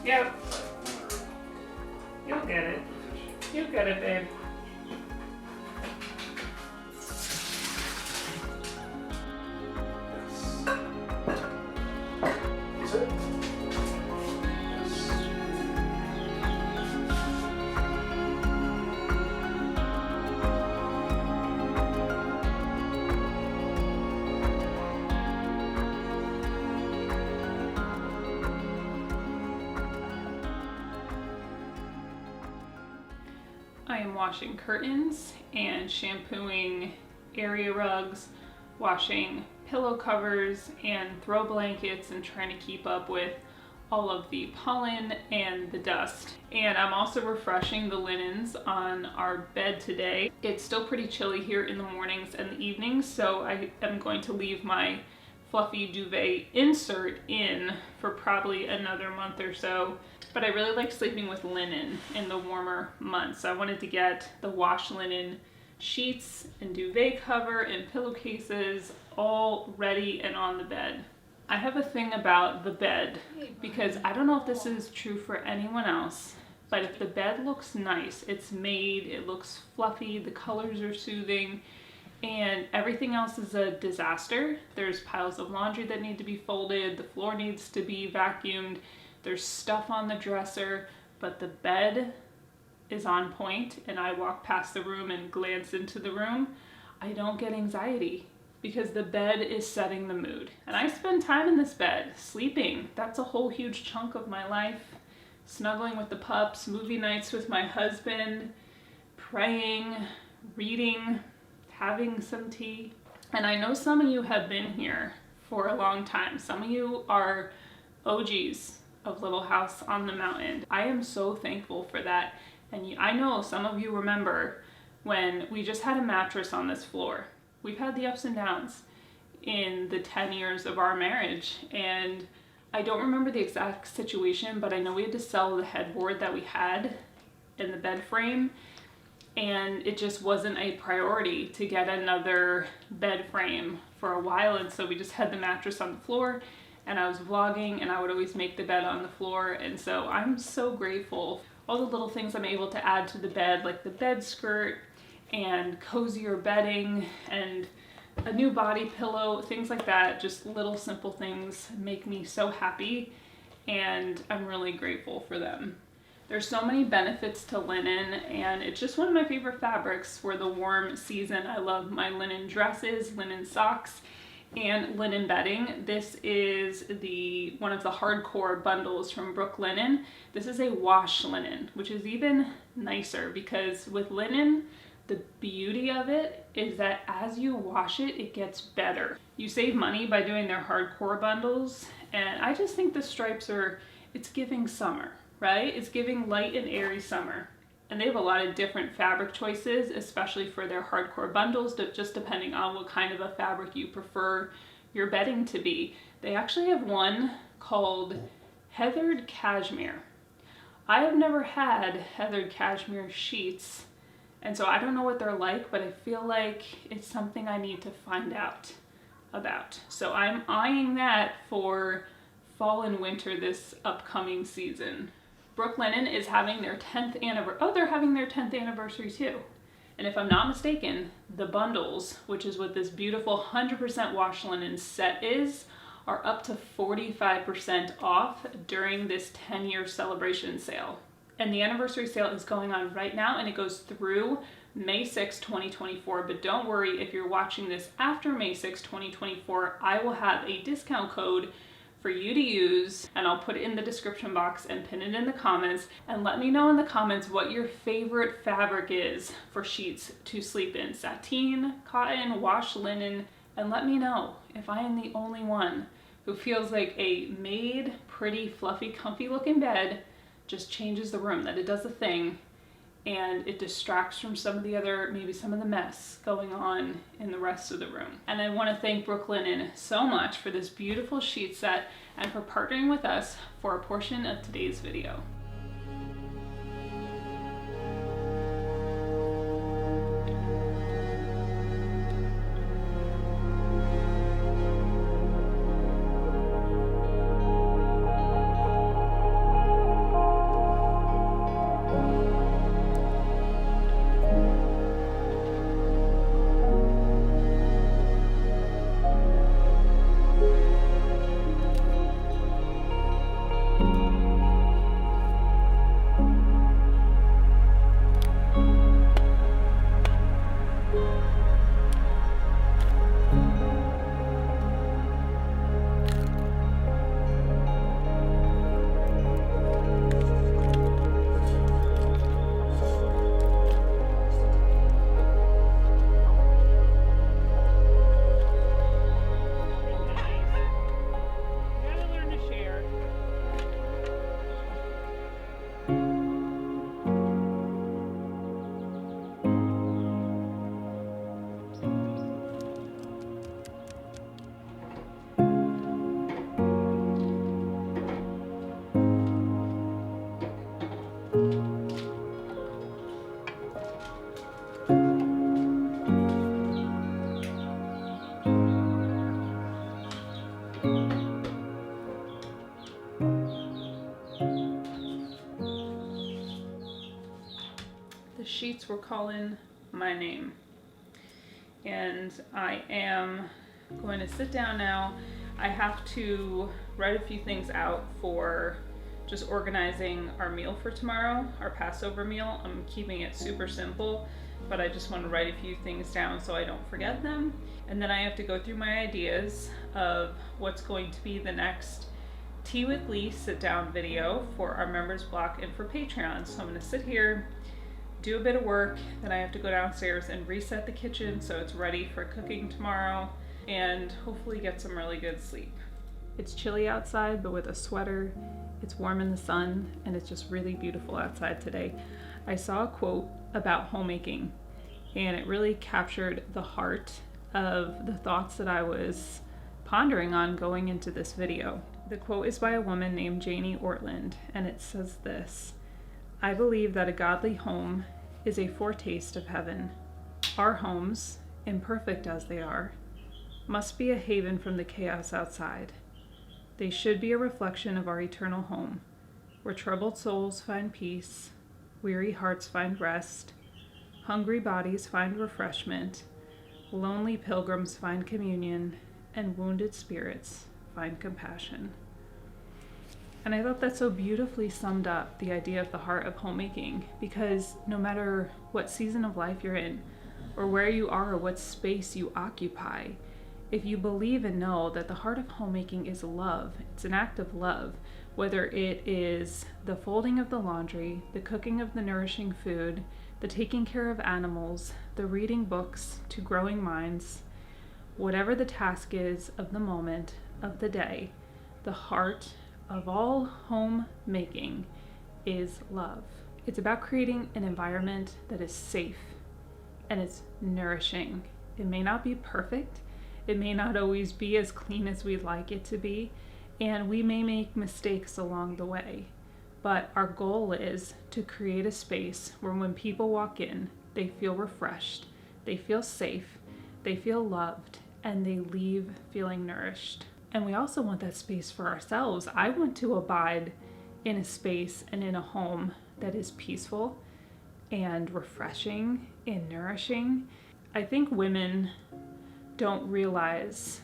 Yep. You'll get it. You'll get it, babe. Is it? I am washing curtains and shampooing area rugs, washing pillow covers and throw blankets, and trying to keep up with all of the pollen and the dust. And I'm also refreshing the linens on our bed today. It's still pretty chilly here in the mornings and the evenings, so I am going to leave my fluffy duvet insert in for probably another month or so. But I really like sleeping with linen in the warmer months. I wanted to get the wash linen sheets and duvet cover and pillowcases all ready and on the bed. I have a thing about the bed, because I don't know if this is true for anyone else, but if the bed looks nice, it's made, it looks fluffy, the colors are soothing, and everything else is a disaster. There's piles of laundry that need to be folded, the floor needs to be vacuumed, there's stuff on the dresser, but the bed is on point, and I walk past the room and glance into the room, I don't get anxiety because the bed is setting the mood. And I spend time in this bed, sleeping. That's a whole huge chunk of my life. Snuggling with the pups, movie nights with my husband, praying, reading, having some tea. And I know some of you have been here for a long time. Some of you are OGs of Little House on the Mountain. I am so thankful for that. And I know some of you remember when we just had a mattress on this floor. We've had the ups and downs in the 10 years of our marriage, and I don't remember the exact situation, but I know we had to sell the headboard that we had in the bed frame, and it just wasn't a priority to get another bed frame for a while, and so we just had the mattress on the floor, and I was vlogging, and I would always make the bed on the floor, and so I'm so grateful. All the little things I'm able to add to the bed, like the bed skirt and cozier bedding and a new body pillow, things like that, just little simple things make me so happy, and I'm really grateful for them. There's so many benefits to linen, and it's just one of my favorite fabrics for the warm season. I love my linen dresses, linen socks, and linen bedding. This is one of the hardcore bundles from Brooklinen. This is a wash linen, which is even nicer, because with linen, the beauty of it is that as you wash it, it gets better. You save money by doing their hardcore bundles, and I just think the stripes it's giving summer, right? It's giving light and airy summer. And they have a lot of different fabric choices, especially for their hardcore bundles, just depending on what kind of a fabric you prefer your bedding to be. They actually have one called Heathered Cashmere. I have never had Heathered Cashmere sheets, and so I don't know what they're like, but I feel like it's something I need to find out about. So I'm eyeing that for fall and winter this upcoming season. Brooklinen is having their 10th anniversary. Oh, they're having their 10th anniversary too. And if I'm not mistaken, the bundles, which is what this beautiful 100% wash linen set is, are up to 45% off during this 10-year celebration sale. And the anniversary sale is going on right now, and it goes through May 6, 2024. But don't worry, if you're watching this after May 6, 2024, I will have a discount code for you to use, and I'll put it in the description box and pin it in the comments. And let me know in the comments what your favorite fabric is for sheets to sleep in. Sateen, cotton, wash linen, and let me know if I am the only one who feels like a made, pretty, fluffy, comfy looking bed just changes the room, that it does a thing and it distracts from some of the other, maybe some of the mess going on in the rest of the room. And I want to thank Brooklinen so much for this beautiful sheet set and for partnering with us for a portion of today's video. sheets were calling my name. And I am going to sit down now. I have to write a few things out for just organizing our meal for tomorrow, our Passover meal. I'm keeping it super simple, but I just want to write a few things down so I don't forget them. And then I have to go through my ideas of what's going to be the next Tea with Lee sit down video for our members block and for Patreon. So I'm going to sit here, do a bit of work, then I have to go downstairs and reset the kitchen so it's ready for cooking tomorrow, and hopefully get some really good sleep. It's chilly outside, but with a sweater, it's warm in the sun, and it's just really beautiful outside today. I saw a quote about homemaking, and it really captured the heart of the thoughts that I was pondering on going into this video. The quote is by a woman named Janie Ortland, and it says this: "I believe that a godly home is a foretaste of heaven. Our homes, imperfect as they are, must be a haven from the chaos outside. They should be a reflection of our eternal home, where troubled souls find peace, weary hearts find rest, hungry bodies find refreshment, lonely pilgrims find communion, and wounded spirits find compassion." And I thought that so beautifully summed up the idea of the heart of homemaking, because no matter what season of life you're in, or where you are, or what space you occupy, if you believe and know that the heart of homemaking is love, it's an act of love, whether it is the folding of the laundry, the cooking of the nourishing food, the taking care of animals, the reading books to growing minds, whatever the task is of the moment, of the day, the heart of all homemaking is love. It's about creating an environment that is safe and it's nourishing. It may not be perfect. It may not always be as clean as we'd like it to be, and we may make mistakes along the way. But our goal is to create a space where when people walk in, they feel refreshed, they feel safe, they feel loved, and they leave feeling nourished. And we also want that space for ourselves. I want to abide in a space and in a home that is peaceful and refreshing and nourishing. I think women don't realize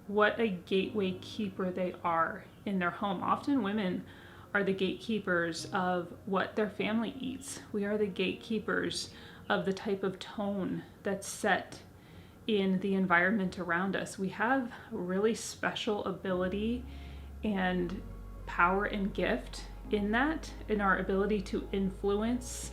what a gateway keeper they are in their home. Often women are the gatekeepers of what their family eats. We are the gatekeepers of the type of tone that's set in the environment around us. We have a really special ability and power and gift in that, in our ability to influence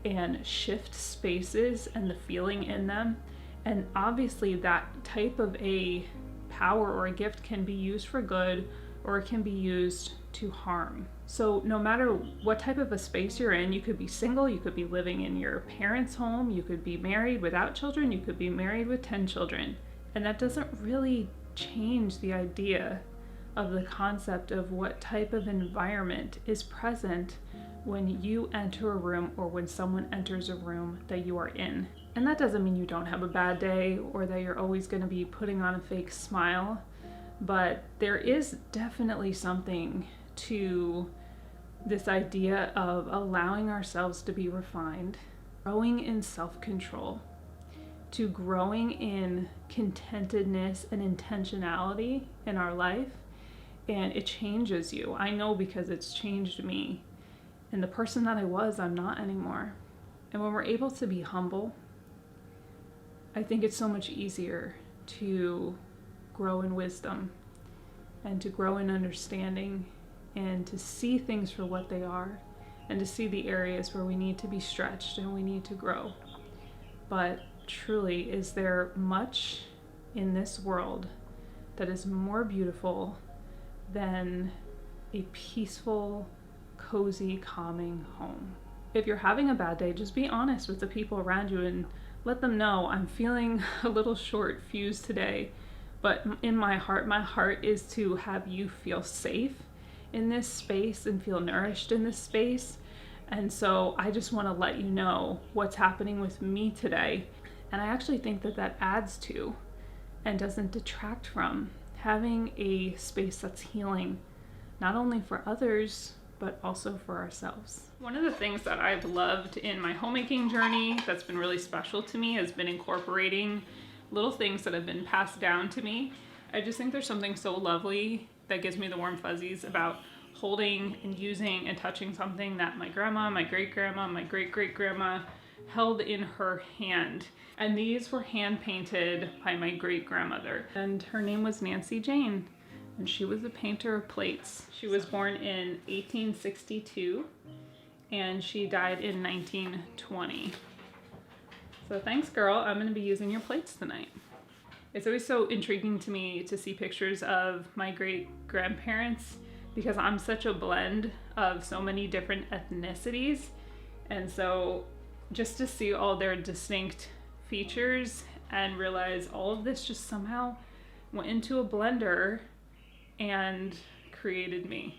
and shift spaces and the feeling in them. And obviously that type of a power or a gift can be used for good, or it can be used to harm. So no matter what type of a space you're in, you could be single, you could be living in your parents' home, you could be married without children, you could be married with 10 children. And that doesn't really change the idea of the concept of what type of environment is present when you enter a room or when someone enters a room that you are in. And that doesn't mean you don't have a bad day or that you're always going to be putting on a fake smile, but there is definitely something to this idea of allowing ourselves to be refined, growing in self-control, to growing in contentedness and intentionality in our life. And it changes you. I know, because it's changed me. And the person that I was, I'm not anymore. And when we're able to be humble, I think it's so much easier to grow in wisdom and to grow in understanding and to see things for what they are and to see the areas where we need to be stretched and we need to grow. But truly, is there much in this world that is more beautiful than a peaceful, cozy, calming home? If you're having a bad day, just be honest with the people around you and let them know, I'm feeling a little short fused today, but in my heart is to have you feel safe in this space and feel nourished in this space. And so I just want to let you know what's happening with me today. And I actually think that that adds to and doesn't detract from having a space that's healing, not only for others, but also for ourselves. One of the things that I've loved in my homemaking journey that's been really special to me has been incorporating little things that have been passed down to me. I just think there's something so lovely that gives me the warm fuzzies about holding and using and touching something that my grandma, my great-grandma, my great-great-grandma held in her hand. And these were hand painted by my great-grandmother. And her name was Nancy Jane. And she was a painter of plates. She was born in 1862 and she died in 1920. So thanks, girl. I'm gonna be using your plates tonight. It's always so intriguing to me to see pictures of my great-grandparents because I'm such a blend of so many different ethnicities. And so just to see all their distinct features and realize all of this just somehow went into a blender and created me.